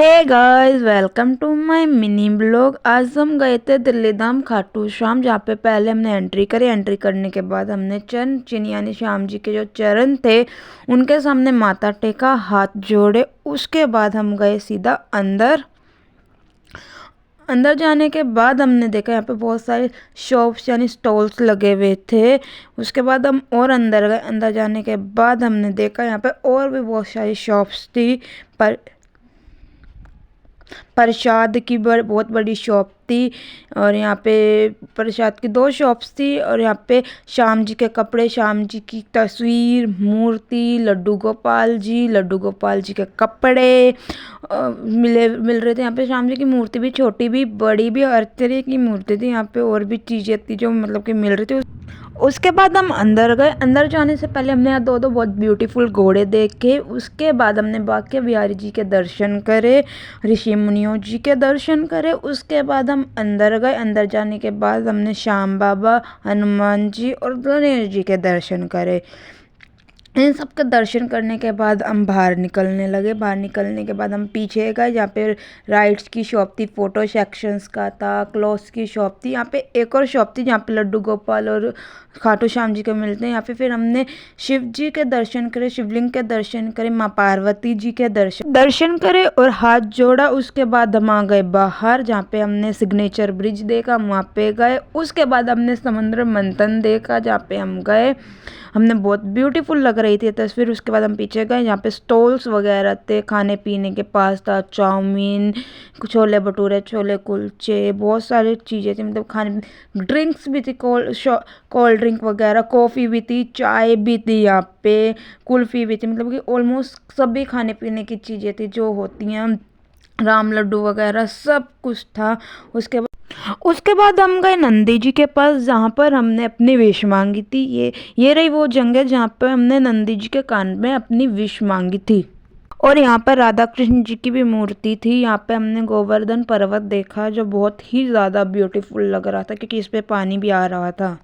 Hey guys, welcome to my mini blog. आज हम गए थे दिल्ली धाम खाटू श्याम, जहाँ पे पहले हमने एंट्री करी। एंट्री करने के बाद हमने चरण चिन्ह यानी श्याम जी के जो चरण थे उनके सामने माथा टेका, हाथ जोड़े। उसके बाद हम गए सीधा अंदर। अंदर जाने के बाद हमने देखा यहाँ पे बहुत सारे शॉप्स यानी स्टॉल्स लगे हुए थे। उसके बाद हम और अंदर गए। अंदर जाने के बाद हमने देखा यहाँ पे और भी बहुत सारी शॉप्स थी। पर प्रसाद की बहुत बड़ी शॉप थी, और यहाँ पे प्रसाद की 2 शॉप्स थी। और यहाँ पे श्याम जी के कपड़े, श्याम जी की तस्वीर, मूर्ति, लड्डू गोपाल जी के कपड़े मिल रहे थे। यहाँ पे श्याम जी की मूर्ति भी, छोटी भी बड़ी भी, हर तरह की मूर्ति थी। यहाँ पे और भी चीज़ें थी जो मतलब कि मिल रही थी। उसके बाद हम अंदर गए। अंदर जाने से पहले हमने यहाँ 2 बहुत ब्यूटीफुल घोड़े देखे। उसके बाद हमने बांके बिहारी जी के दर्शन करे, ऋषि मुनियों जी के दर्शन करे। उसके बाद हम अंदर गए। अंदर जाने के बाद हमने श्याम बाबा, हनुमान जी और गणेश जी के दर्शन करे। इन सब के दर्शन करने के बाद हम बाहर निकलने लगे। बाहर निकलने के बाद हम पीछे गए, जहाँ पे राइड्स की शॉप थी, फोटो सेक्शंस का था, क्लॉथ्स की शॉप थी। यहाँ पे एक और शॉप थी जहाँ पे लड्डू गोपाल और खाटू श्याम जी के मिलते हैं। यहाँ पे फिर हमने शिव जी के दर्शन करे, शिवलिंग के दर्शन करे, माँ पार्वती जी के दर्शन करे और हाथ जोड़ा। उसके बाद हम आ गए बाहर, जहाँ पे हमने सिग्नेचर ब्रिज देखा, वहाँ पे गए। उसके बाद हमने समुद्र मंथन देखा, जहाँ पे हम गए। हमने बहुत ब्यूटीफुल लग रही थी तस्वीर। उसके बाद हम पीछे गए, यहाँ पे स्टॉल्स वगैरह थे खाने पीने के, पास्ता, चाउमीन, छोले भटूरे, छोले कुलचे, बहुत सारी चीज़ें थी। मतलब खाने, ड्रिंक्स भी थी, कोल्ड ड्रिंक वगैरह, कॉफ़ी भी थी, चाय भी थी, यहाँ पे कुल्फ़ी भी थी। मतलब कि ऑलमोस्ट सभी खाने पीने की चीज़ें थी जो होती हैं, राम लड्डू वगैरह सब कुछ था। उसके बाद हम गए नंदी जी के पास, जहाँ पर हमने अपनी विश मांगी थी। ये रही वो जगह जहाँ पर हमने नंदी जी के कान में अपनी विश मांगी थी। और यहाँ पर राधा कृष्ण जी की भी मूर्ति थी। यहाँ पे हमने गोवर्धन पर्वत देखा, जो बहुत ही ज़्यादा ब्यूटीफुल लग रहा था, क्योंकि इस पे पानी भी आ रहा था।